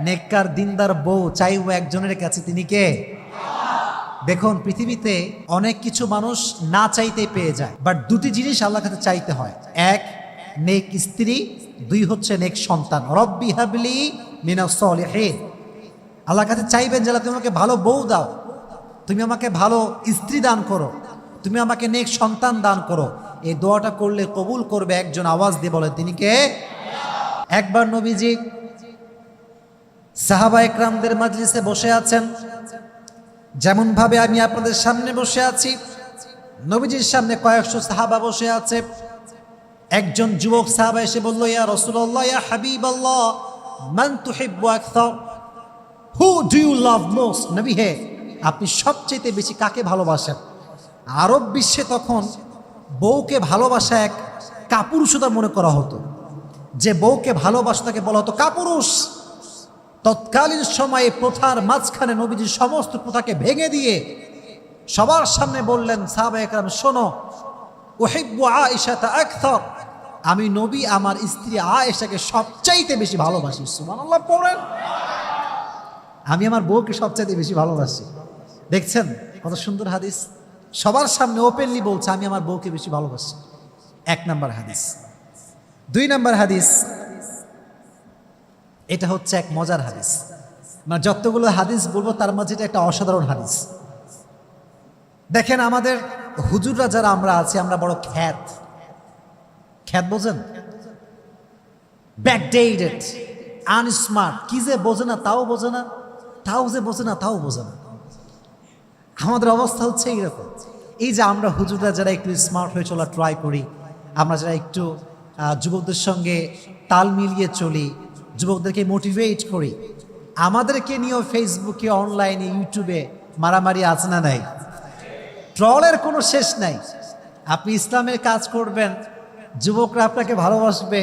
নেককার দিনদার বউ চাইবো একজনের কাছে, তিনি কে? দেখুন, পৃথিবীতে অনেক কিছু মানুষ না চাইতেই পেয়ে যায়, বাট দুটি জিনিস আল্লাহর কাছে চাইতে হয়। এক, নেক স্ত্রী। দুই হচ্ছে নেক সন্তান। রব্বি হাবলি মিনাস সলিহিন। আল্লাহর কাছে চাইবেন যে তুমি আমাকে ভালো বউ দাও, তুমি আমাকে ভালো স্ত্রী দান করো, তুমি আমাকে নেক সন্তান দান করো। এই দোয়াটা করলে কবুল করবে একজন, আওয়াজ দিয়ে বলে তিনি কে? একবার নবীজি সাহাবা একরামদের মাজলিসে বসে আছেন, যেমন ভাবে আমি আপনাদের সামনে বসে আছি। নবীজির সামনে কয়েকশো সাহাবা বসে আছে। একজন যুবক সাহাবা এসে বলল, ইয়া রাসূলুল্লাহ, ইয়া হাবিবাল্লাহ, মান তুহিব্বু আকসার, who do you love most? নবী হে, আপনি সবচেয়ে বেশি কাকে ভালোবাসেন? আরব বিশ্বে তখন বউকে ভালোবাসা এক কাপুরুষতা মনে করা হতো। যে বউকে ভালোবাসা তাকে বলা হতো কাপুরুষ। তৎকালীন সময়ে প্রথার মাঝখানে নবীজি সমস্ত প্রথাকে ভেঙে দিয়ে সবার সামনে বললেন, সাহাবা একরাম শোনো, উহিব্বু আয়েশাতা আকসার, আমি নবী আমার স্ত্রী আয়েশাকে সবচাইতে বেশি ভালোবাসি। সুবহানাল্লাহ পড়েন। আমি আমার বউকে সবচাইতে বেশি ভালোবাসি। দেখছেন কত সুন্দর হাদিস, সবার সামনে ওপেনলি বলছে আমি আমার বউকে বেশি ভালোবাসি। এক নাম্বার হাদিস। দুই নাম্বার হাদিস, এটা হচ্ছে এক মজার হাদিস, মানে যতগুলো হাদিস বলবো তার মাঝে এটা একটা অসাধারণ হাদিস। দেখেন, আমাদের হুজুররা যারা আমরা আছি, আমরা বড় খ্যাত বোঝেন, ব্যাকডেটেড, আনস্মার্ট, কি যে বোঝে না তাও বোঝে না, তাও যে বোঝে না তাও বোঝে না। আমাদের অবস্থা হচ্ছে এইরকম। এই যে আমরা হুজুররা যারা একটু স্মার্ট হয়ে চলা ট্রাই করি, আমরা যারা একটু যুবকদের সঙ্গে তাল মিলিয়ে চলি, যুবকদেরকে মোটিভেট করি, আমাদেরকে নিয়েও ফেসবুকে, অনলাইনে, ইউটিউবে মারামারি আছে না নাই? ট্রলের কোনো শেষ নাই। আপনি ইসলামের কাজ করবেন, যুবকরা আপনাকে ভালোবাসবে,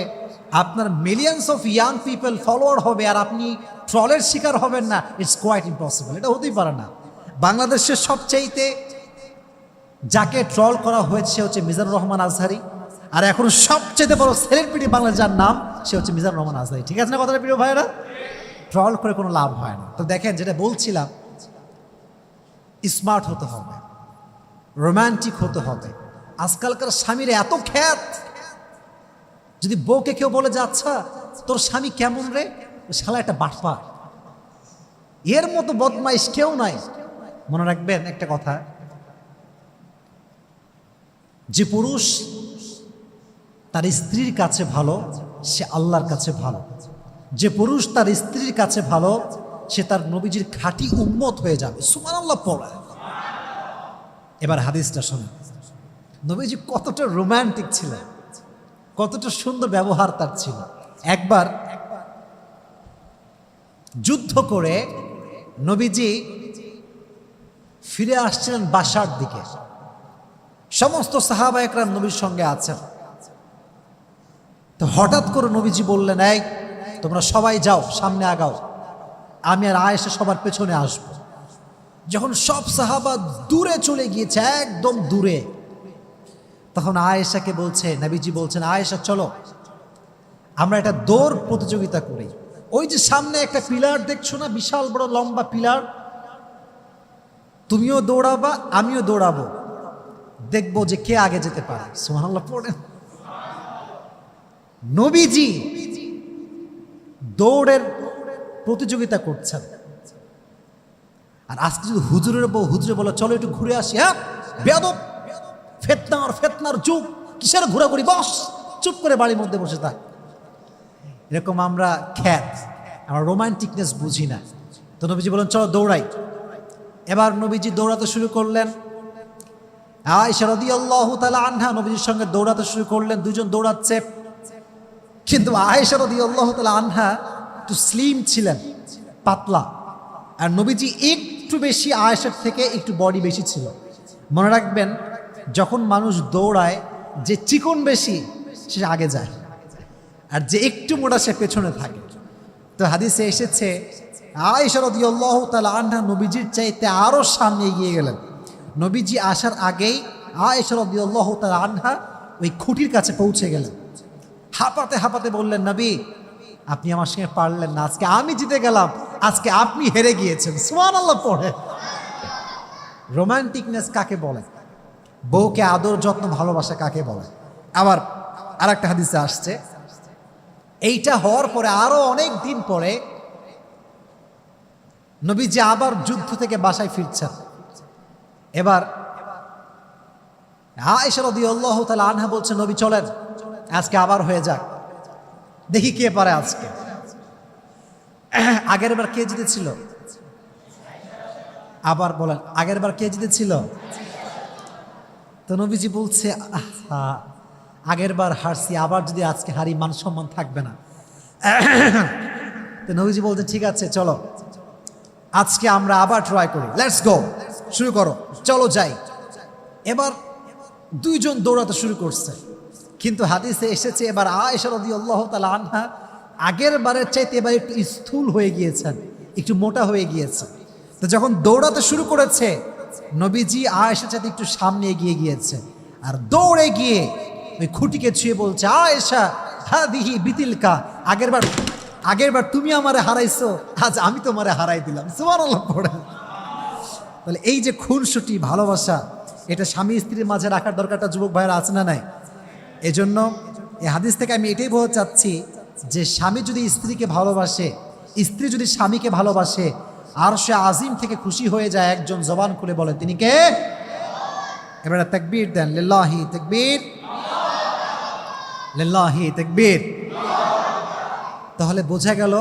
আপনার millions of young people follower হবে, আর আপনি ট্রলের শিকার হবেন না। ইটস কোয়াইট ইম্পসিবল, এটা হতেই পারে না। বাংলাদেশের সবচাইতে যাকে ট্রল করা হয়েছে হচ্ছে মিজানুর রহমান আজহারি, আর এখন সবচেয়ে বড় সেলিব্রিটি বাংলাদেশ যার নাম, সে হচ্ছে মিজানুর রহমান আজহারি। ঠিক আছে না কথাটা প্রিয় ভাইরা? ট্রল করে কোনো লাভ হয় না। তো দেখেন, যেটা বলছিলাম, স্মার্ট হতে হবে, রোমান্টিক হতে হবে। আজকালকার স্বামীর এত খ্যাত, যদি বউকে কেউ বলে যে আচ্ছা তোর স্বামী কেমন রে, শালা একটা বাটপার, এর মতো বদমাইশ কেউ নাই। মনে রাখবেন একটা কথা, যে পুরুষ তার স্ত্রীর কাছে ভালো, সে আল্লাহর কাছে ভালো। যে পুরুষ তার স্ত্রীর কাছে ভালো, সে তার নবীজির খাঁটি উম্মত হয়ে যাবে। সুবহানাল্লাহ পড়া। এবার হাদিসটা শুনুন, নবীজি কতটা রোমান্টিক ছিলেন, কতটা সুন্দর ব্যবহার তার ছিল। একবার যুদ্ধ করে নবীজি ফিরে আসছিলেন বাসার দিকে, সমস্ত সাহাবা একরাম নবীর সঙ্গে আছেন। তো হঠাৎ করে নবীজি বললেন, এই তোমরা সবাই যাও, সামনে আগাও, আমি আর আয়েশা সবার পেছনে আসব। যখন সব সাহাবা দূরে চলে গিয়েছে, একদম দূরে, তখন আয়েশাকে বলছে, নবীজি বলছেন, আয়েশা চলো আমরা একটা দৌড় প্রতিযোগিতা করি। ওই যে সামনে একটা পিলার দেখছো না, বিশাল বড় লম্বা পিলার, তুমিও দৌড়াবা আমিও দৌড়াবো, দেখবো যে কে আগে যেতে পারে। সুবহানাল্লাহ পড়েন। নবীজি দৌড়ের প্রতিযোগিতা করছেন, আর আজকে যদি হুজুরে বলে চলো একটু ঘুরে আসি, হ্যাঁ বেয়াদব, ফেতনার যুগ, কিসের ঘোরাঘুরি, বস চুপ করে বাড়ির মধ্যে বসে থাক। এরকম আমরা খ্যাত, আমরা রোমান্টিকনেস বুঝি না। তো নবীজি বলেন চলো দৌড়াই। এবার নবীজি দৌড়াতে শুরু করলেন। আয়েশা রাদিয়াল্লাহু তাআলা আনহা নবীজির সঙ্গে দৌড়াতে শুরু করলেন। দুজন দৌড়াচ্ছে, কিন্তু আয়েশা রাদিয়াল্লাহু তাআলা আনহা একটু স্লিম ছিলেন, পাতলা, আর নবীজি একটু বেশি, আয়েশার থেকে একটু বডি বেশি ছিল। মনে রাখবেন, যখন মানুষ দৌড়ায়, যে চিকন বেশি সে আগে যায়, আর যে একটু মোটা সে পেছনে থাকে। তো হাদিসে এসেছে আয়েশা রাদিয়াল্লাহু তাআলা আনহা নবীজির চাইতে আরো সামনে এগিয়ে গেলেন। নবীজি আসার আগেই আয়েশা রাদিয়াল্লাহু তাআলা আনহা ওই খুঁটির কাছে পৌঁছে গেলেন। হাঁপাতে হাঁপাতে বললেন, নবী আপনি আমার সঙ্গে পারলেন না, আজকে আমি জিতে গেলাম, আজকে আপনি হেরে গিয়েছেন। সুবহানাল্লাহ পড়ে। রোমান্টিকনেস কাকে বলে? বউকে আদর যত্ন ভালোবাসা কাকে বলে? আবার আরেকটা হাদিসে আসছে, এইটা হওয়ার পরে আরো অনেক দিন পরে নবীজি আবার যুদ্ধ থেকে বাসায় ফিরছেন। এবার আয়েশা রাদিয়াল্লাহু তাআলা আনহা বলছে, নবী চলেন আজকে আবার হয়ে যাক, দেখি কে পারে আজকে। আগের বার কে জিতেছিল? আবার বলেন, আগের বার কে জিতেছিল? তো নবীজি বলছে, আগের বার হারছি, আবার যদি আজকে হারি মান সম্মান থাকবে না। তো নবীজি বলছে, ঠিক আছে চলো আজকে আমরা আবার ট্রাই করি, লেটস গো, শুরু করো, চলো যাই। এবার দুইজন দৌড়াতে শুরু করছে, কিন্তু হাদিসে এসেছে এবার আয়েশা রাদিয়াল্লাহু তাআলা আনহা আগের বারের চাইতে এবার একটু স্থূল হয়ে গিয়েছেন, একটু মোটা হয়ে গিয়েছে। তো যখন দৌড়াতে শুরু করেছে, নবীজি আয়েশার চাইতে একটু সামনে এগিয়ে গিয়েছে, আর দৌড়ে গিয়ে ওই খুঁটিকে ছুঁয়ে বলছে, আয়েশা হাদিহি বিতিলকা, আগের বার তুমি আমারে হারাইছো, আজ আমি তোমারে হারাই দিলাম। সুবহানাল্লাহ পড়ে। তাহলে এই যে খুনসুটি ভালোবাসা, এটা স্বামী স্ত্রীর মাঝে রাখার দরকারটা যুবক ভাইয়েরা আছে না নাই? এজন্য এই হাদিস থেকে আমি এটাই বলতে চাচ্ছি যে স্বামী যদি স্ত্রীকে ভালোবাসে, স্ত্রী যদি স্বামীকে ভালোবাসে, আর সে আজিম থেকে খুশি হয়ে যায়, একজন জবান খুলে বলে তিনি কে? এবারে তাকবীর দেন, লিল্লাহি তাকবীর, লিল্লাহি তাকবীর। তাহলে বোঝা গেল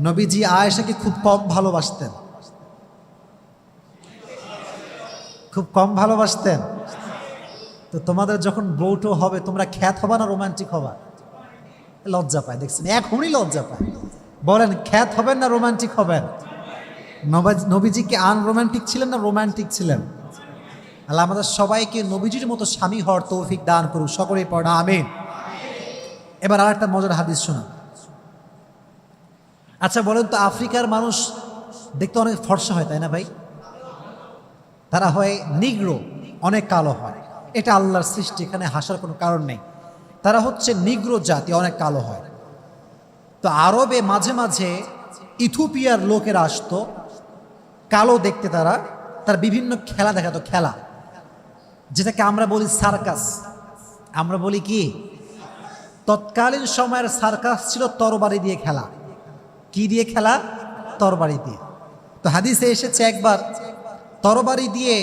নবীজি আয়েশাকে খুব কম ভালোবাসতেন, খুব কম ভালোবাসতেন। তো তোমাদের যখন বউটো হবে, তোমরা খ্যাত হবা না রোমান্টিক হবা? লজ্জা পায়, দেখছেন এখনই লজ্জা পায়। বলেন, খ্যাত হবেন না রোমান্টিক হবেন? নবীজি কি আনরোমান্টিক ছিলেন না রোমান্টিক ছিলেন? আল্লাহ আমাদের সবাইকে নবীজির মতো স্বামী হওয়ার তৌফিক দান করুক, সকলেই পড়া আমিন। এবার আর একটা মজার হাদিস শোনা। আচ্ছা বলেন তো, আফ্রিকার মানুষ দেখতে অনেক ফর্সা হয়, তাই না ভাই? তারা হয় নিগ্রো, অনেক কালো হয়, এটা আল্লাহর সৃষ্টি, এখানে হাসার কোনো কারণ নেই। তারা হচ্ছে নিগ্রো জাতি, অনেক কালো হয়। তো আরবে মাঝে মাঝে ইথিওপিয়ার লোকেরা আসতো, কালো দেখতে, তার বিভিন্ন খেলা দেখাতো, খেলা যেটাকে আমরা বলি সার্কাস। আমরা বলি কি? তৎকালীন সময়ের সার্কাস ছিল তরবারি দিয়ে খেলা। কি দিয়ে খেলা? তরবারি দিয়ে। তো হাদিসে এসেছে একবার তরবারি দিয়ে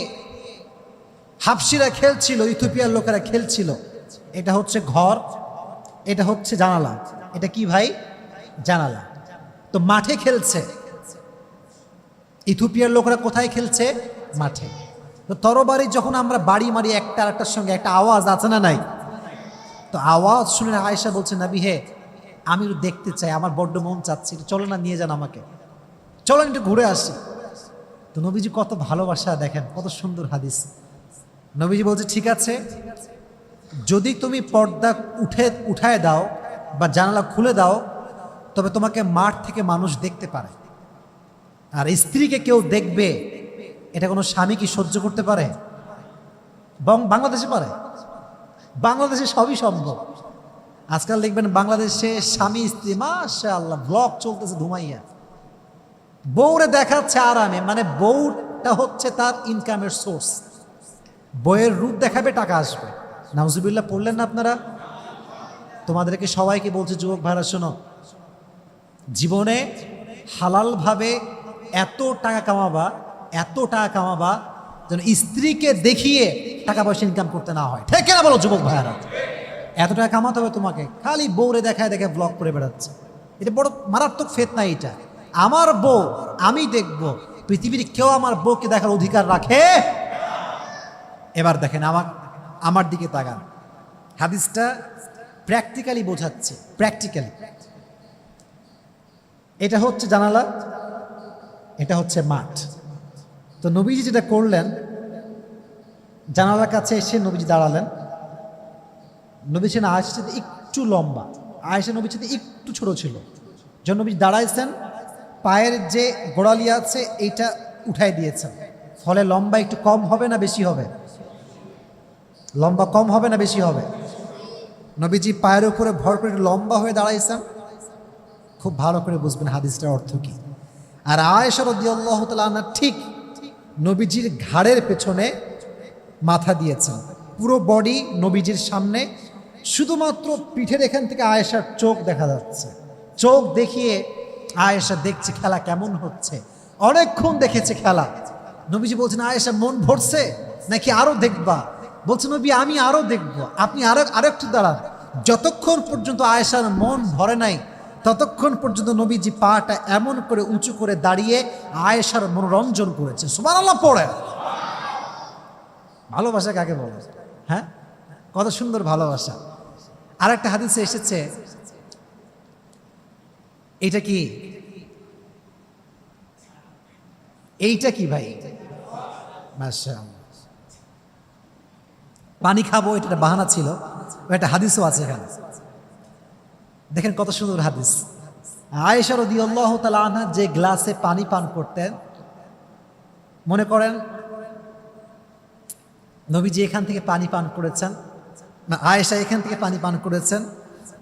হাবশিরা খেলছিল, ইথিওপিয়ার লোকেরা খেলছিল। এটা হচ্ছে ঘর, এটা হচ্ছে জানালা। এটা কি ভাই? জানালা। তো মাঠে খেলছে। ইথিওপিয়ার লোকেরা কোথায় খেলছে? মাঠে। তো তরবারি যখন আমরা বাড়ি মারি একটা আরেকটার সঙ্গে, একটা আওয়াজ আছে না নাই? তো আওয়াজ শুনে আয়েশা বলছে, নবী হে, আমি একটু দেখতে চাই, আমার বড্ড মন চাচ্ছে, চলো না, নিয়ে যান আমাকে, চলেন একটু ঘুরে আসি। তো নবীজি কত ভালোবাসা, দেখেন কত সুন্দর হাদিস। নবীজি বলছে, ঠিক আছে, যদি তুমি পর্দা উঠায় দাও বা জানালা খুলে দাও, তবে তোমাকে মাঠ থেকে মানুষ দেখতে পারে। আর স্ত্রীকে কেউ দেখবে, এটা কোনো স্বামী কি সহ্য করতে পারে? বাংলাদেশে পারে? বাংলাদেশে সবই সম্ভব। আজকাল দেখবেন বাংলাদেশে স্বামী স্ত্রী মাশাআল্লাহ ব্লগ চলতেছে ধুমাইয়া, বউরে দেখাচ্ছে আরামে, মানে বউটা হচ্ছে তার ইনকামের সোর্স। বউয়ের রূপ দেখাবে, টাকা আসবে। নাউজুবিল্লাহ পড়লেন না আপনারা? তোমাদেরকে সবাইকে বলছে, যুবক ভাইরা শোনো, জীবনে হালালভাবে এত টাকা কামাবা যেন স্ত্রীকে দেখিয়ে টাকা পয়সা ইনকাম করতে না হয়। ঠিক না বলো যুবক ভাইয়ারা? এত টাকা কামাতে হবে তোমাকে, খালি বউরে দেখায় ব্লগ করে বেড়াচ্ছে। এটা বড় মারাত্মক ফিতনা। এটা আমার বউ, আমি দেখব, পৃথিবীর কেউ আমার বউকে দেখার অধিকার রাখে? এবার দেখেন আমার দিকে তাকান, হাদিসটা প্র্যাকটিক্যালি বোঝাচ্ছে। প্র্যাকটিক্যালি এটা হচ্ছে জানালা, এটা হচ্ছে মাঠ। তো নবীজি যেটা করলেন, জানালার কাছে এসে নবীজি দাঁড়ালেন। নবী ছিলেন আয়েশার সাথে একটু লম্বা, আয়েশা নবীর সাথে একটু ছোট ছিল। যখন নবী দাঁড়াইছেন, পায়ের যে গোড়ালি আছে এইটা উঠাই দিয়েছেন, ফলে লম্বা একটু কম হবে না বেশি হবে? লম্বা কম হবে না বেশি হবে? নবীজি পায়ের উপরে ভর করে লম্বা হয়ে দাঁড়াইছেন। খুব ভালো করে বুঝবেন হাদিসটার অর্থ কি। আর আয়েশা রাদিয়াল্লাহু তাআলা আনহা ঠিক নবীজির ঘাড়ের পেছনে মাথা দিয়েছেন, পুরো বডি নবীজির সামনে, শুধুমাত্র পিঠের এখান থেকে আয়েশার চোখ দেখা যাচ্ছে। চোখ দেখিয়ে আয়েশা দেখছে খেলা কেমন হচ্ছে, অনেকক্ষণ দেখেছে খেলা। নবীজি বলছেন, আয়েশা মন ভরছে নাকি আরো দেখবা? বলছে, নবী আমি আরো দেখব, আপনি আরেকটু দাঁড়ান। যতক্ষণ পর্যন্ত আয়েশার মন ভরে নাই ততক্ষণ পর্যন্ত নবীজি পাটা এমন করে উঁচু করে দাঁড়িয়ে আয়েশার মনোরঞ্জন করেছে। সুবহানাল্লাহ পড়ে। ভালোবাসা কাকে বলে? হ্যাঁ, কত সুন্দর ভালোবাসা। আর একটা হাদিসে এসেছে, এইটা কি, এইটা কি ভাই? মাশাআল্লাহ। পানি খাবো এটা বাহানা ছিল, একটা হাদিসও আছে এখানে। দেখেন কত সুন্দর হাদিস। আয়েশা রাদিয়াল্লাহু তাআলা আনহা যে গ্লাসে পানি পান করতেন, মনে করেন নবীজি এখান থেকে পানি পান করেছেন, না আয়েশা এখান থেকে পানি পান করেছেন,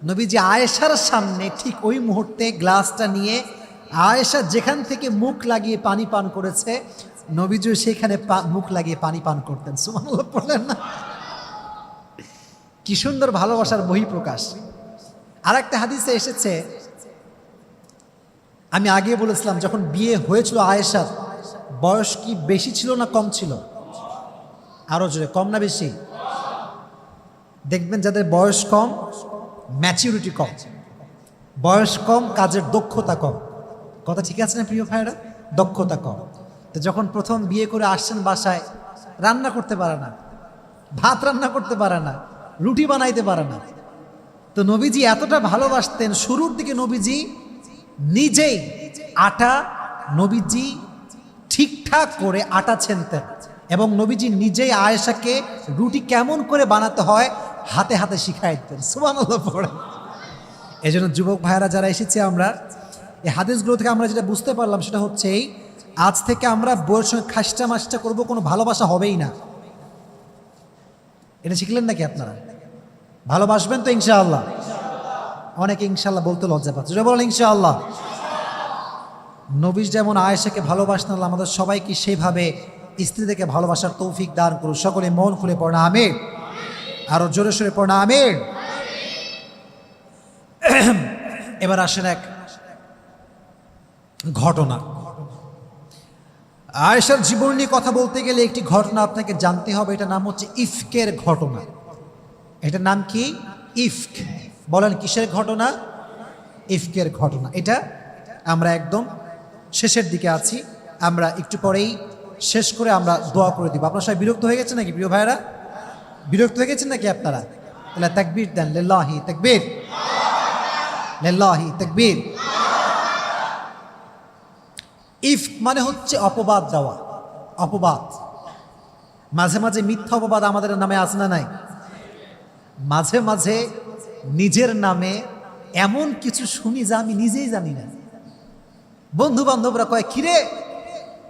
নবীজি আয়েশার সামনে ঠিক ওই মুহূর্তে গ্লাসটা নিয়ে আয়েশা যেখান থেকে মুখ লাগিয়ে পানি পান করেছে, নবীজিও সেখানে মুখ লাগিয়ে পানি পান করতেন। সুবহানাল্লাহ বললেন না? কি সুন্দর ভালোবাসার বহিঃপ্রকাশ। আর একটা হাদিসে এসেছে, আমি আগে বলেছিলাম যখন বিয়ে হয়েছিল আয়েশার বয়স কি বেশি ছিল না কম ছিল? আরো জোরে, কম না বেশি? দেখবেন যাদের বয়স কম ম্যাচিউরিটি কম, বয়স কম কাজের দক্ষতা কম। কথা ঠিক আছে না প্রিয় ভাইরা? দক্ষতা কম। তো যখন প্রথম বিয়ে করে আসছেন বাসায়, রান্না করতে পারে না, ভাত রান্না করতে পারে না, রুটি বানাইতে পারে না। তো নবীজি এতটা ভালোবাসতেন, শুরুর দিকে নবীজি নিজেই আটা, নবীজি ঠিকঠাক করে আটা ছেনতেন এবং নবীজি নিজেই আয়েশাকে রুটি কেমন করে বানাতে হয় হাতে হাতে শিখাই দিতেন। সুবহানাল্লাহ পড়ে। এই জন্য যুবক ভাইয়েরা যারা এসেছে, আমরা এই হাদিসগুলো থেকে আমরা যেটা বুঝতে পারলাম সেটা হচ্ছে এই, আজ থেকে আমরা বউয়ের সঙ্গে খাসটা মাসটা করবো, কোনো ভালোবাসা হবেই না। এটা শিখলেন নাকি আপনারা? ভালোবাসবেন তো ইনশাআল্লাহ? অনেকে ইনশাআল্লাহ বলতে লজ্জা পাচ্ছে, যেটা বলেন ইনশাআল্লাহ। নবী যেমন আয়েশাকে ভালোবাসতেন, আল্লাহ আমাদের সবাইকে সেইভাবে স্ত্রীদেরকে ভালোবাসার তৌফিক দান করুন। সকলে মন খুলে পড়না আমিন, আরো জোরে সোরে পড়না আমিন। এবার আসেন এক ঘটনা। আয়েশার জীবন নিয়ে কথা বলতে গেলে একটি ঘটনা আপনাকে জানতে হবে, এটা নাম হচ্ছে ইফকের ঘটনা। এটার নাম কি? ইফক। বলেন কিসের ঘটনা? ইফকের ঘটনা। এটা আমরা একদম শেষের দিকে আছি, আমরা একটু পরেই শেষ করে আমরা দোয়া করে দিব। আপনারা সবাই বিরক্ত হয়ে গেছেন নাকি প্রিয় ভাইরা? বিরক্ত হয়ে গেছেন নাকি আপনারা? তাহলে তাকবীর দেন, লিল্লাহি তাকবীর, লিল্লাহি তাকবীর। ইফক মানে হচ্ছে অপবাদ দেওয়া, অপবাদ। মাঝে মাঝে মিথ্যা অপবাদ আমাদের নামে আছে না নাই? মাঝে মাঝে নিজের নামে এমন কিছু শুনি যা আমি নিজেই জানি না। বন্ধু বান্ধবরা কয়, কিরে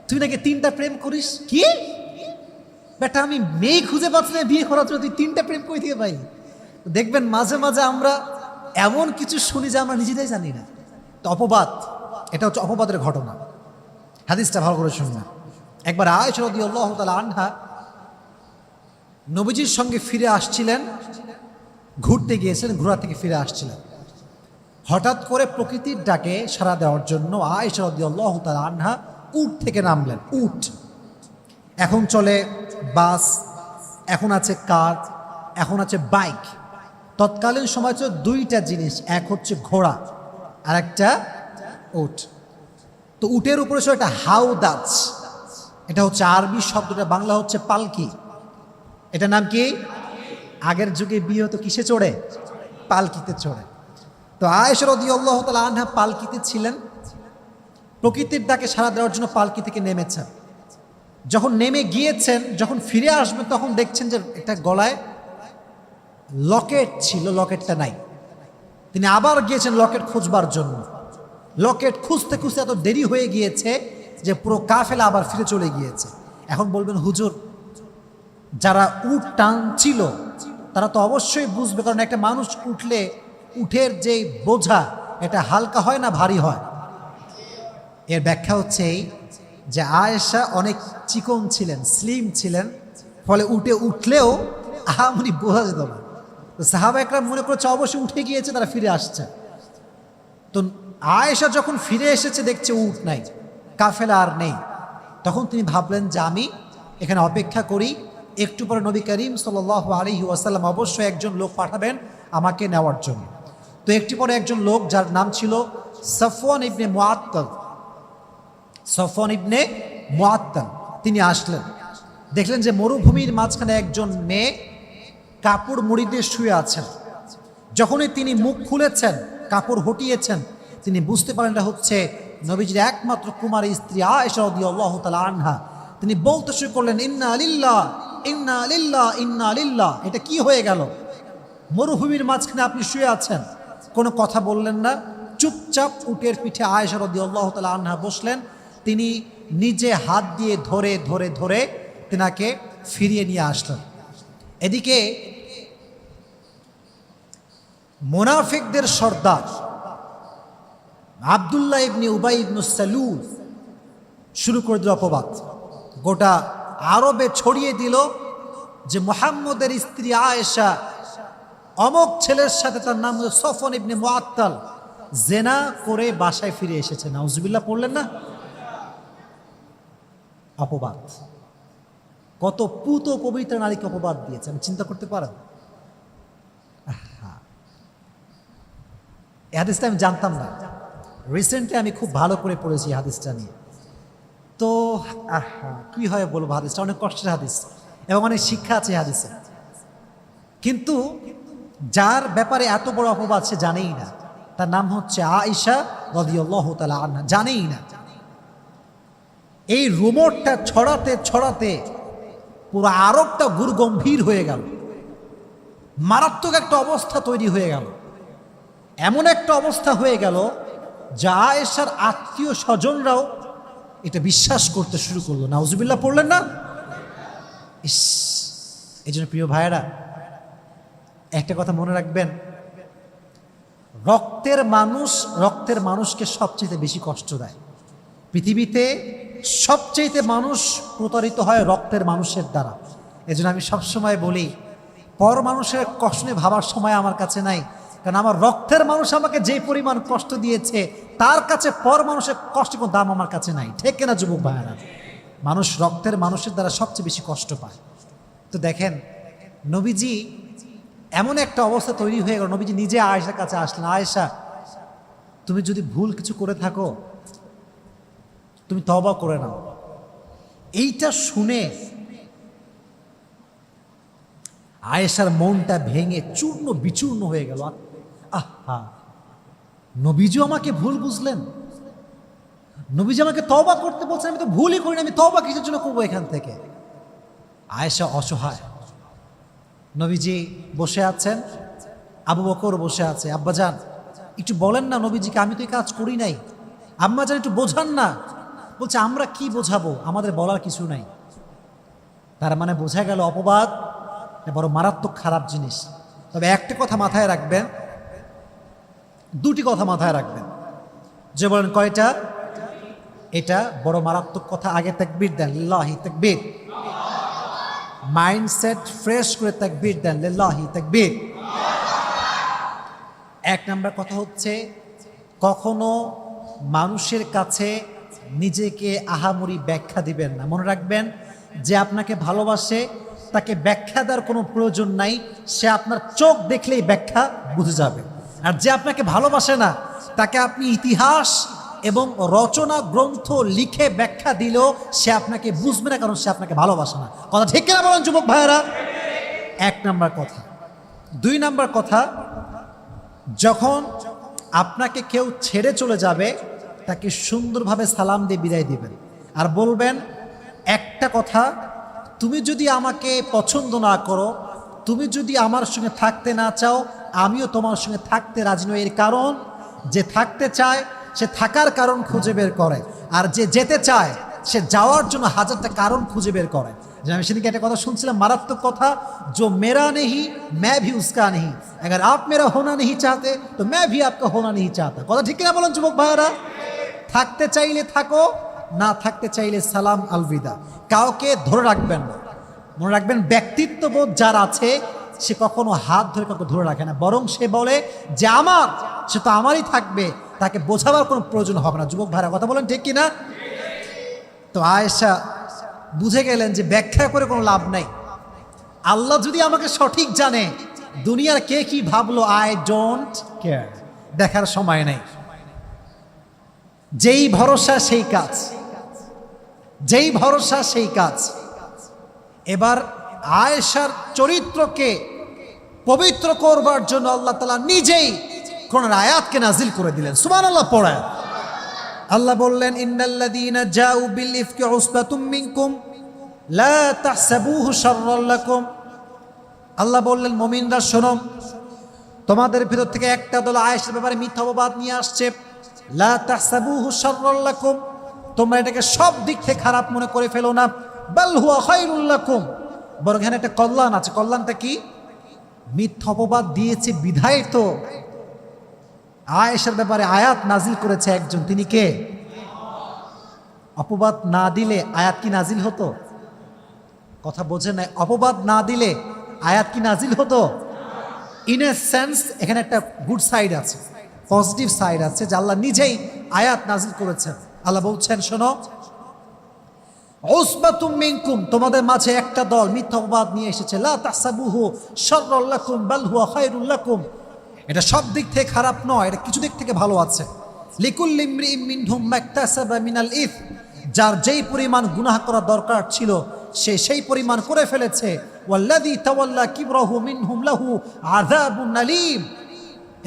তুই নাকি 3টা প্রেম করিস? কি বেটা, আমি মেয়ে খুঁজে পাচ্ছি না বিয়ে করার জন্য, তুই 3টা প্রেম কই থেকে পাই? দেখবেন মাঝে মাঝে আমরা এমন কিছু শুনি যা আমরা নিজেরাই জানি না। তো অপবাদ, এটা হচ্ছে অপবাদের ঘটনা। হাদিসটা ভালো করে শুনবেন। একবার আয়েশা রাদিয়াল্লাহু তাআলা আনহা নবীজির সঙ্গে ফিরে আসছিলেন, ঘুরতে গিয়েছিলেন, ঘোরা থেকে ফিরে আসছিলেন। হঠাৎ করে প্রকৃতির ডাকে সাড়া দেওয়ার জন্য আয়েশা রাদিয়াল্লাহু তাআলা আনহা উট থেকে নামলেন। উট, এখন চলে বাস, এখন আছে কার, এখন আছে বাইক। তৎকালীন সময় ছিল 2টা জিনিস, এক হচ্ছে ঘোড়া আর একটা উট। তো উটের উপরে ছিল একটা হাউদাজ, এটা হচ্ছে আরবি শব্দটা, বাংলা হচ্ছে পালকি। এটা নাম কি? আগের যুগে বিয়ে হতো কিসে চড়ে? পালকিতে চড়ে। তো আয়েশা রাদিয়াল্লাহু তাআলা আনহা পালকিতে ছিলেন, প্রকৃতির ডাকে সাড়া দেওয়ার জন্য পালকি থেকে নেমেছেন। যখন নেমে গিয়েছেন, যখন ফিরে আসবেন তখন দেখছেন যে একটা গলায় লকেট ছিল, লকেটটা নাই। তিনি আবার গিয়েছেন লকেট খুঁজবার জন্য। লকেট খুঁজতে খুঁজতে এত দেরি হয়ে গিয়েছে যে পুরো কাফেলা আবার ফিরে চলে গিয়েছে। এখন বলবেন, হুজুর যারা উট টানছিল তারা তো অবশ্যই বুঝবে, কারণ একটা মানুষ উঠলে উঠের যে বোঝা এটা হালকা হয় না ভারী হয়? এর ব্যাখ্যা হচ্ছে এই যে আয়েশা অনেক চিকন ছিলেন, স্লিম ছিলেন, ফলে উঠলেও আহামরি বোঝা যেত না। তো সাহাবা একরাম মনে করছে অবশ্যই উঠে গিয়েছে, তারা ফিরে আসছে। তো আয়েশা যখন ফিরে এসেছে দেখছে উট নাই, কাফেলা আর নেই, তখন তিনি ভাবলেন যে আমি এখানে অপেক্ষা করি, একটু পরে নবী করিম সাল্লাল্লাহু আলাইহি ওয়াসাল্লাম অবশ্যই একজন লোক পাঠাবেন আমাকে নেওয়ার জন্য। তো একটু পরে একজন লোক, যার নাম ছিল সফওয়ান ইবনে মুআত্তাল, সফওয়ান ইবনে মুআত্তাল, তিনি আসলেন। দেখলেন যে মরুভূমির মাঝখানে একজন মেয়ে কাপড় মুড়ি দিয়ে শুয়ে আছেন। যখনই তিনি মুখ খুলেছেন, কাপড় হটিয়েছেন, তিনি বুঝতে পারেন এটা হচ্ছে নবীজির একমাত্র কুমারী স্ত্রী আয়েশা রাদিয়াল্লাহু তাআলা আনহা। তিনি বলতে শুরু করলেন, ইন্না লিল্লাহ ইন্না লিল্লাহ ইন্না লিল্লাহ। এটা কি হয়ে গেল? মরুভূমির মাঝখানে আপনি শুয়ে আছেন, কোনো কথা বললেন না, চুপচাপ উটের পিঠে আয়েশা রাদিয়াল্লাহু তাআলা আনহা বসলেন। তিনি নিজে হাত দিয়ে ধরে ধরে ধরে তিনাকে ফিরিয়ে নিয়ে আসলেন। এদিকে মুনাফিকদের সর্দার আব্দুল্লাহ ইবনে উবাই ইবনে সালুল শুরু করে দিল অপবাদ, গোটা আরবে ছড়িয়ে দিল যে মুহাম্মদের স্ত্রী আয়েশা অমক ছেলের সাথে, তার নাম হলো সফওয়ান ইবনে মুআত্তাল, জেনা করে বাসায় ফিরে এসেছে। নাউজুবিল্লাহ পড়লেন না? অপবাদ, কত পুত পবিত্র নারীকে অপবাদ দিয়েছে, আমি চিন্তা করতে পারেন? এই হাদিসটা আমি জানতাম না, রিসেন্টলি আমি খুব ভালো করে পড়েছি হাদিসটা নিয়ে। তো কি হয় বলবো, হাদিসটা অনেক কষ্টের হাদিস এবং অনেক শিক্ষা আছে হাদিসে। কিন্তু যার ব্যাপারে এত বড় অপবাদ সে জানেই না, তার নাম হচ্ছে আয়েশা রাদিয়াল্লাহু তাআলা আনহা, জানেই না। এই রুমরটা ছড়াতে ছড়াতে পুরো আরবটা গুরুগম্ভীর হয়ে গেল, মারাত্মক একটা অবস্থা তৈরি হয়ে গেল। এমন একটা অবস্থা হয়ে গেল যা আয়েশার আত্মীয় স্বজনরাও এটা বিশ্বাস করতে শুরু করলো। নাউজুবিল্লাহ পড়লেন না? ইস, এই জন্য প্রিয় ভাইয়েরা, একটা কথা মনে রাখবেন, রক্তের মানুষকে সবচেয়ে বেশি কষ্ট দেয়। পৃথিবীতে সবচেয়ে মানুষ প্রতারিত হয় রক্তের মানুষের দ্বারা। এজন্য আমি সবসময় বলি, পর মানুষের কষ্ট নিয়ে ভাবার সময় আমার কাছে নাই, কারণ আমার রক্তের মানুষ আমাকে যে পরিমাণ কষ্ট দিয়েছে তার কাছে পর মানুষের কষ্ট কোনো দাম আমার কাছে নাই। ঠিক কিনা যুবক ভাইয়েরা? মানুষ রক্তের মানুষের দ্বারা সবচেয়ে বেশি কষ্ট পায়। তো দেখেন, নবীজি এমন একটা অবস্থা তৈরি হয়ে গেল, নবীজি নিজে আয়েশার কাছে আসলেন, আয়েশা তুমি যদি ভুল কিছু করে থাকো তুমি তওবা করে নাও। এইটা শুনে আয়েশার মনটা ভেঙে চূর্ণ বিচূর্ণ হয়ে গেল। আহা, নবীজি আমাকে ভুল বুঝলেন, নবীজি আমাকে তওবা করতে বলছেন, আমি তো ভুলই করি না, আমি তওবা কিসের জন্য করবো এখান থেকে? আয়েশা অসহায়। নবীজি বসে আছেন, আবু বকর বসে আছে। আব্বাজান একটু বলেন না নবীজিকে, আমি তো এই কাজ করি নাই। আম্মাজান একটু বোঝান না। বলছে আমরা কি বোঝাবো, আমাদের বলার কিছু নাই। তার মানে বোঝা গেল অপবাদ বড় মারাত্মক খারাপ জিনিস। তবে একটা কথা মাথায় রাখবেন, দুটি কথা মাথায় রাখবেন। যে বলেন কয়টা? এটা বড় মারাত্মক কথা। আগে তাকবীর দেন, লিল্লাহি তাকবীর। মাইন্ডসেট ফ্রেশ করে তাকবীর দেন, লিল্লাহি তাকবীর। এক নাম্বার কথা হচ্ছে, কখনো মানুষের কাছে নিজেকে আহামরি ব্যাখ্যা দিবেন না। মনে রাখবেন, যে আপনাকে ভালোবাসে তাকে ব্যাখ্যা দেওয়ার কোনো প্রয়োজন নাই, সে আপনার চোখ দেখলেই ব্যাখ্যা বুঝে যাবে। আর যে আপনাকে ভালোবাসে না তাকে আপনি ইতিহাস এবং রচনা গ্রন্থ লিখে ব্যাখ্যা দিলেও সে আপনাকে বুঝবে না, কারণ সে আপনাকে ভালোবাসে না। কথা ঠিক কিনা বলেন যুবক ভাইয়েরা? এক নাম্বার কথা। দুই নাম্বার কথা, যখন আপনাকে কেউ ছেড়ে চলে যাবে তাকে সুন্দরভাবে সালাম দিয়ে বিদায় দিবেন, আর বলবেন একটা কথা, তুমি যদি আমাকে পছন্দ না করো, তুমি যদি আমার সঙ্গে থাকতে না চাও, আমিও তোমার সঙ্গে থাকতে রাজি নই। এর কারণ, যে থাকতে চায় সে থাকার কারণ খুঁজে বের করে, আর যে যেতে চায় সে যাওয়ার জন্য হাজারটা কারণ খুঁজে বের করে। যে আমি সেদিকে একটা কথা শুনছিলাম, মারাত্মক কথা, जो मेरा नहीं मैं भी उसका नहीं, अगर आप मेरा होना नहीं चाहते तो मैं भी आपका होना नहीं चाहता। কথা ঠিক কিনা বলেন যুবক ভাইরা? থাকতে চাইলে থাকো, না থাকতে চাইলে সালাম আলবিদা। কাউকে ধরে রাখবেন না। মনে রাখবেন, ব্যক্তিত্ববোধ যার আছে সে কখনো হাত ধরে কাউকে ধরে রাখে না, বরং সে বলে যে আমার, সে তো আমারই থাকবে, তাকে বোঝাবার কোনো প্রয়োজন হবে না। যুবক ভাইরা কথা বলেন ঠিক কিনা? তো আয়েশা বুঝে গেলেন যে ব্যাখ্যা করে কোনো লাভ নাই, আল্লাহ যদি আমাকে সঠিক জানে, দুনিয়ার কে কি ভাবলো আই ডোন্ট কেয়ার, দেখার সময় নেই। যেই ভরসা সেই কাজ, যেই ভরসা সেই কাজ। এবার আয়েশার চরিত্রকে পবিত্র করবার জন্য আল্লাহ তাআলা নিজেই কোরআনের আয়াতকে নাজিল করে দিলেন। সুবহানাল্লাহ পড়ে আল্লাহ বললেন, ইন্নাল্লাযীনা জাউ বিল ইফকি উসবাতুম মিনকুম লা তাহসাবুহু শাররাল লাকুম। আল্লাহ বললেন, মুমিনরা শোনো, তোমাদের ভিতর থেকে একটা দল আয়েশার ব্যাপারে মিথ্যা অপবাদ নিয়ে আসছে। লা তাহসাবুহু শাররাল লাকুম, তোমরা এটাকে সব দিক থেকে খারাপ মনে করে ফেলো না। বাল হুয়া খায়রুল লাকুম, বরং এখানে একটা কল্যাণ আছে। কল্যাণটা কি? মিথ্যা অপবাদ দিয়েছে বিধায় তো আয়েশার ব্যাপারে আয়াত নাজিল করেছে একজন, তিনি কে? অপবাদ না দিলে আয়াত কি নাজিল হতো? কথা বোঝে না। অপবাদ না দিলে আয়াত কি নাজিল হতো? ইন এ সেন্স এখানে একটা গুড সাইড আছে, পজিটিভ সাইড আছে, যে আল্লাহ নিজেই আয়াত নাজিল করেছেন। আল্লাহ বলছেন, শোনো, উসবাতুম মিনকুম, তোমাদের মাঝে একটা দল মিথ্যা অপবাদ নিয়ে এসেছে। লা তাহসাবুহু শাররাল লাকুম বাল হুয়া খায়রুল লাকুম, এটা সব দিক থেকে খারাপ নয়, এটা কিছু দিক থেকে ভালো আছে। লিকুল্লি ইমরিইম মিনহুম মাকতাসাবা মিনাল ইথ, যার যেই পরিমাণ গুনাহ করা দরকার ছিল সে সেই পরিমাণ করে ফেলেছে। ওয়াল্লাযী তাওয়াল্লা কিবরাহু মিনহুম লাহু আযাবুন আলীম,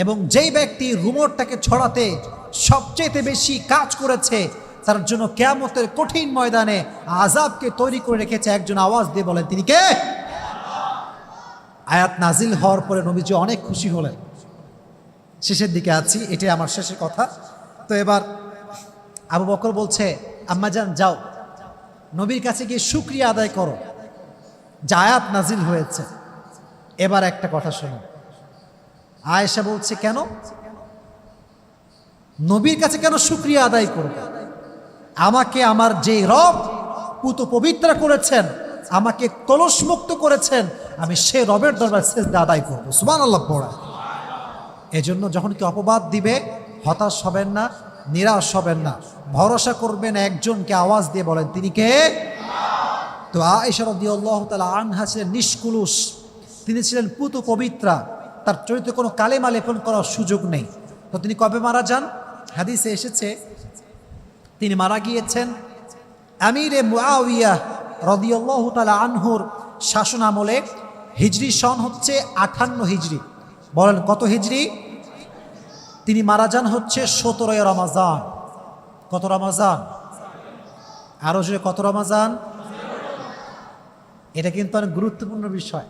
এবং যেই ব্যক্তি রুমরটাকে ছড়াতে সবচেয়ে বেশি কাজ করেছে তার জন্য কিয়ামতের কঠিন ময়দানে আযাবকে তৈরি করে রেখেছে। একজন আওয়াজ দিয়ে বলেন, তিনি কে? আয়াত নাজিল হওয়ার পরে নবীজি অনেক খুশি হলেন। শেষের দিকে আছি, এটাই আমার শেষের কথা। তো এবার আবু বকর বলছে, আম্মাজান যাও, নবীর কাছে গিয়ে শুকরিয়া আদায় করো যে আয়াত নাজিল হয়েছে। এবার একটা কথা শোনো, আয়েশা বলছে, কেন নবীর কাছে কেন শুকরিয়া আদায় করবে? আমাকে আমার যে রব পুত পবিত্র করেছেন, আমাকে কলসমুক্ত করেছেন, আমি সে রবের দরবারে সিজদা আদায় করবো। সুবহানাল্লাহ পড়া। এজন্য যখন কি অপবাদ দিবে, হতাশ হবেন না, নিরাশ হবেন না, ভরসা করবেন একজনকে। আওয়াজ দিয়ে বলেন, তিনি কে? তো আয়েশা রাদিয়াল্লাহু তাআলা আনহা ছিলেন নিষ্কুলুষ, তিনি ছিলেন পুত পবিত্রা, তার চরিত্রে কোনো কালেমা লেপন করার সুযোগ নেই। তো তিনি কবে মারা যান? হাদিসে এসেছে তিনি মারা গিয়েছেন আমিরে মুআবিয়া রাদিয়াল্লাহু তাআলা আনহুর শাসন আমলে। হিজরি সন হচ্ছে 58 হিজরি। বলেন কত হিজরি? তিনি মারা যান হচ্ছে 17 রমাজান। কত রমাজান? আরো জোরে কত রমাজান? এটা কিন্তু অনেক গুরুত্বপূর্ণ বিষয়।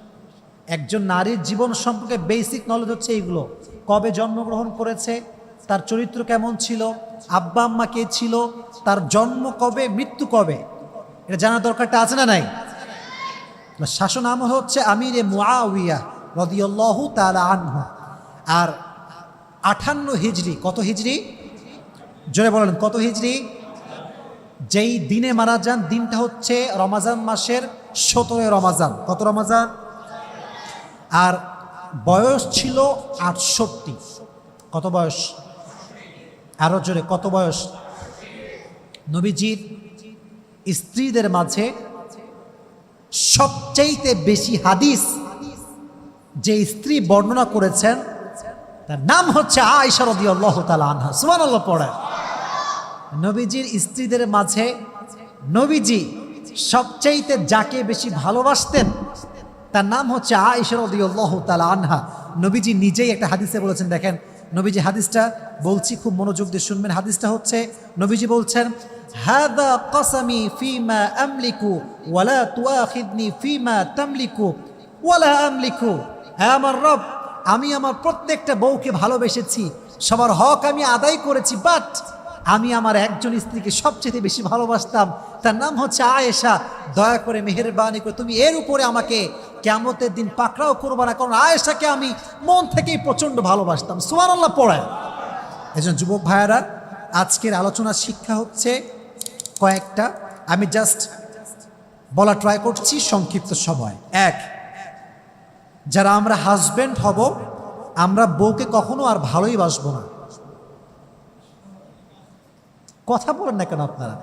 একজন নারীর জীবন সম্পর্কে বেসিক নলেজ হচ্ছে এইগুলো। কবে জন্মগ্রহণ করেছে, তার চরিত্র কেমন ছিল, আব্বা আম্মা কে ছিল, তার জন্ম কবে, মৃত্যু কবে, এটা জানার দরকারটা আছে না নাই? শাসন আমল হচ্ছে আমিরে মুআবিয়া রাদিয়াল্লাহু তাআলা আনহু। আর 58 হিজরি। কত হিজরি? জোরে বলেন কত হিজরি? যেই দিনে মারা যান দিনটা হচ্ছে রমাজান মাসের 17 রমাজান। কত রমাজান? আর বয়স ছিল 68। কত বয়স? আরো জোরে কত বয়স? নবীজির স্ত্রীদের মাঝে সবচাইতে বেশি হাদিস যে স্ত্রী বর্ণনা করেছেন তার নাম হচ্ছে আয়েশা রাদিয়াল্লাহু তাআলা আনহা। সুবহানাল্লাহ পড়ে। নবীজির স্ত্রীদের মাঝে নবীজি সবচাইতে যাকে বেশি ভালোবাসতেন তার নাম হচ্ছে আয়েশা রাদিয়াল্লাহু তাআলা আনহা। নবীজি নিজেই একটা হাদিসে বলেছেন, দেখেন নবীজি হাদিসটা বলছি, খুব মনোযোগ দিয়ে শুনবেন। হাদিসটা হচ্ছে নবীজি বলছেন, হাদা কসমি ফিমা আমলিকু ওয়ালা তুআখিদনি ফিমা তামলিকু ওয়ালা আমলিকু। হ্যাঁ আমার রব, আমি আমার প্রত্যেকটা বউকে ভালোবেসেছি, সবার হক আমি আদায় করেছি, বাট আমি আমার একজন স্ত্রীকে সবচেয়ে বেশি ভালোবাসতাম, তার নাম হচ্ছে আয়েশা। দয়া করে মেহেরবানি করে তুমি এর উপরে আমাকে কিয়ামতের দিন পাকড়াও করবা না, কারণ আয়েশাকে আমি মন থেকেই প্রচণ্ড ভালোবাসতাম। সুবহানাল্লাহ পড়ায়। এজন্য যুবক ভাইয়ারা, আজকের আলোচনার শিক্ষা হচ্ছে কয়েকটা, আমি জাস্ট বলা ট্রাই করছি সংক্ষিপ্ত সময়। এক, যারা আমরা হাজব্যান্ড হব, আমরা বউকে কখনো আর ভালোই বাসবো না। কথা বলেন না কেন আপনারা?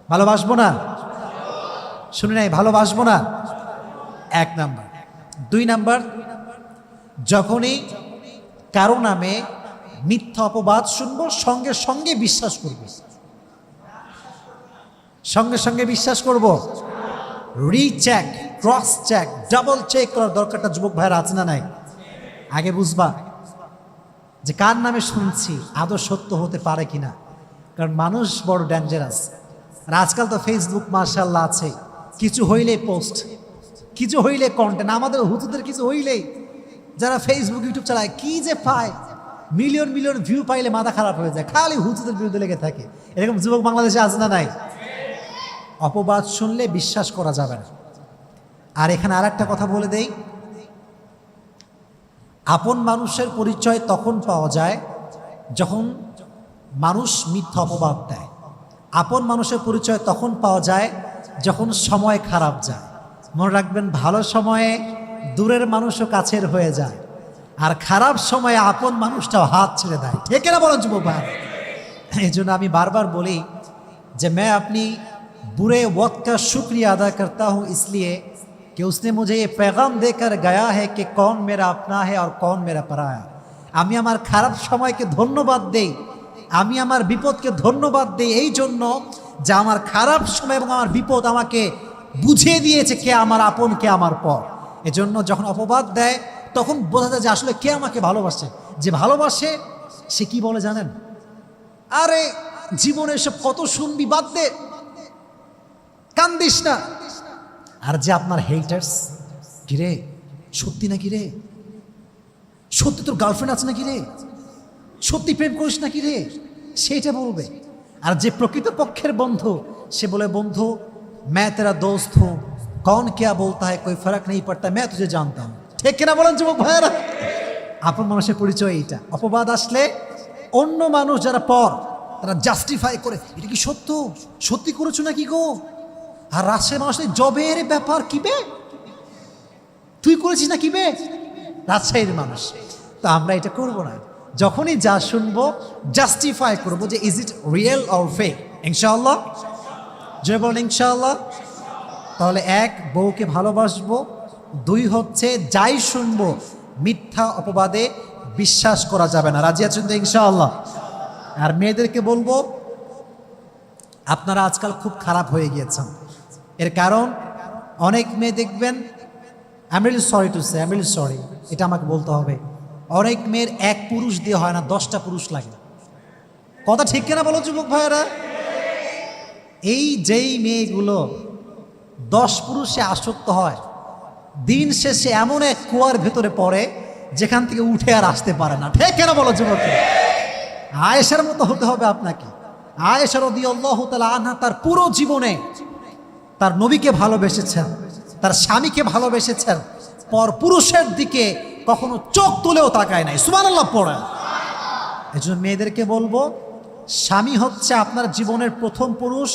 ভালোবাসবো না? শুনে নাই, ভালোবাসবো না, এক নাম্বার। দুই নাম্বার, যখনই কারো নামে মিথ্যা অপবাদ শুনবো, সঙ্গে সঙ্গে বিশ্বাস করব, সঙ্গে সঙ্গে বিশ্বাস করব। Recheck, cross check, double check করার দরকারটা যুবক ভাইয়ের আছে না নাই? আগে বুঝবা যে কার নামে শুনছি আদৌ সত্য হতে পারে কিনা, কারণ মানুষ বড় ডেঞ্জারাস। আর আজকাল তো ফেসবুক মাশাআল্লাহ আছে, কিছু হইলেই পোস্ট, কিছু হইলে কন্টেন্ট। আমাদের হুজুরদের কিছু হইলেই, যারা ফেসবুক ইউটিউব চালায়, কি যে পায়, মিলিয়ন মিলিয়ন ভিউ পাইলে মাথা খারাপ হয়ে যায়, খালি হুজুরদের বিরুদ্ধে লেগে থাকে। এরকম যুবক বাংলাদেশে আছে না নাই? অপবাদ শুনলে বিশ্বাস করা যাবে না। আর এখানে আর একটা কথা বলে দেই, আপন মানুষের পরিচয় তখন পাওয়া যায় যখন মানুষ মিথ্যা অপবাদ দেয়। আপন মানুষের পরিচয় তখন পাওয়া যায় যখন সময় খারাপ যায়। মনে রাখবেন, ভালো সময়ে দূরের মানুষও কাছের হয়ে যায়, আর খারাপ সময়ে আপন মানুষটাও হাত ছেড়ে দেয়। ঠিক না বলেন যুবক ভাই? এই জন্য আমি বারবার বলি যে मैं अपनी बुरे वक्त का शुक्रिया अदा करता हूँ इसलिए कि उसने मुझे ये पैगाम देकर गया है कि कौन मेरा अपना है और कौन मेरा पराया। আমি আমার খারাপ সময়কে ধন্যবাদ দেই, আমি আমার বিপদকে ধন্যবাদ দেই এই জন্য যে আমার খারাপ সময় এবং আমার বিপদ আমাকে বুঝিয়ে দিয়েছে কে আমার আপন, কে আমার পর। এজন্য যখন অপবাদ দেয় তখন বোঝা যায় যে আসলে কে আমাকে ভালোবাসে। যে ভালোবাসে সে কি বলে জানেন? আরে জীবনে এসব কত শুনবি, বাদ দে, কান্দিস না। আর যে আপনার হেটার্স, কিরে সত্যি নাকি রে, সত্যি তোর গার্লফ্রেন্ড আছে নাকি রে, সত্যি প্রেম করিস নাকি রে, সেইটা বলবে। আর যে প্রকৃত পক্ষের বন্ধু, সে বলে বন্ধু मैं तेरा दोस्त हूं, कौन क्या बोलता है कोई फर्क नहीं पड़ता, मैं तुझे जानता हूं। ঠিক কিনা বলেন যুবক ভাইয়েরা? আপন মানুষের পরিচয় এইটা। অপবাদ আসলে অন্য মানুষ যারা পর, তারা জাস্টিফাই করে, এটা কি সত্য, সত্যি করেছো নাকি গো? আর রাজশাহীর মানুষ জবের ব্যাপার, কি বে তুই করেছিস না কি বে, রাজশাহীর মানুষ। তো আমরা এটা করব না, যখনই যা শুনবো জাস্টিফাই করবো যে is it real or fake. ইনশাআল্লাহ, যে বলেন ইনশাআল্লাহ। তাহলে এক, বউকে ভালোবাসবো। দুই হচ্ছে যাই শুনবো মিথ্যা অপবাদে বিশ্বাস করা যাবে না। রাজি আছেন তো ইনশাআল্লাহ? আর মেয়েদেরকে বলবো, আপনারা আজকাল খুব খারাপ হয়ে গিয়েছেন। এর কারণ অনেক মেয়ে দেখবেন, I am really sorry to say, I am really sorry, এটা আমাকে বলতে হবে, অনেক মেয়ের এক পুরুষ দিয়ে হয় না, 10টা পুরুষ লাগে। কথা ঠিক কিনা বলো যুবক ভাইয়েরা? এই যেই মেয়েগুলো 10 পুরুষে আসক্ত হয়, দিন শেষে এমন এক কুয়ার ভেতরে পড়ে যেখান থেকে উঠে আর আসতে পারে না। ঠিক কেন বলো যুবক? আয়েশার মতো হতে হবে আপনাকে। আয়েশা রাদিয়াল্লাহু তাআলা আনহা তার পুরো জীবনে তার নবীকে ভালোবেসেছেন, তার স্বামীকে ভালোবেসেছেন, পর পুরুষের দিকে কখনো চোখ তুলেও তাকায় নাই। সুবহানাল্লাহ পড়ে। এজন্য মেয়েদেরকে বলবো, স্বামী হচ্ছে আপনার জীবনের প্রথম পুরুষ,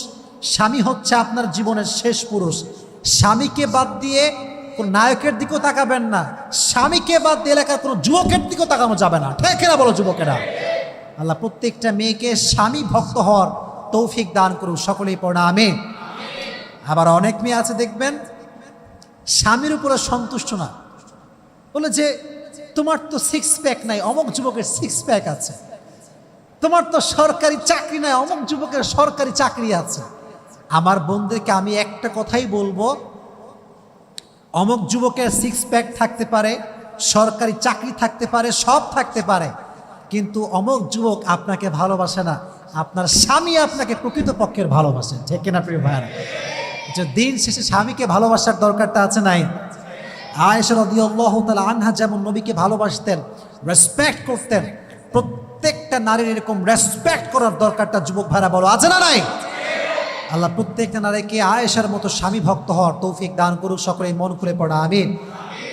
স্বামী হচ্ছে আপনার জীবনের শেষ পুরুষ। স্বামীকে বাদ দিয়ে কোন নায়কের দিকেও তাকাবেন না, স্বামীকে বাদ দিয়ে এলাকার কোনো যুবকের দিকেও তাকানো যাবে না। ঠিক কিনা বলো যুবকেরা? আল্লাহ প্রত্যেকটা মেয়েকে স্বামী ভক্ত হওয়ার তৌফিক দান করুন, সকলেই পড়া আমিন। আবার অনেক মেয়ে আছে দেখবেন স্বামীর উপরে সন্তুষ্ট না, বলে যে তোমার তো 6 প্যাক নাই, অমুক যুবকের 6 প্যাক আছে, তোমার তো সরকারি চাকরি নাই, অমুক যুবকের সরকারি চাকরি আছে। আমার বোনদেরকে আমি একটা কথাই বলবো, অমুক যুবকের 6 প্যাক থাকতে পারে, সরকারি চাকরি থাকতে পারে, সব থাকতে পারে, কিন্তু অমুক যুবক আপনাকে ভালোবাসে না, আপনার স্বামী আপনাকে প্রকৃত পক্ষের ভালোবাসে। ঠিক কিনা প্রিয় ভাইরা? দিন শেষে স্বামীকে ভালোবাসার দরকারটা আছে নাই? আয়েশা রাদিয়াল্লাহু তাআলা আনহা যেমন নবীকে ভালোবাসতেন, রেসপেক্ট করতেন, প্রত্যেকটা নারীর এরকম রেসপেক্ট করার দরকারটা যুবক ভাইরা বলো, আছে না নাই? আল্লাহ প্রত্যেকটা নারীকে আয়েশার মতো স্বামী ভক্ত হওয়ার তৌফিক দান করুক, সকলে মন খুলে পড়া আমিন।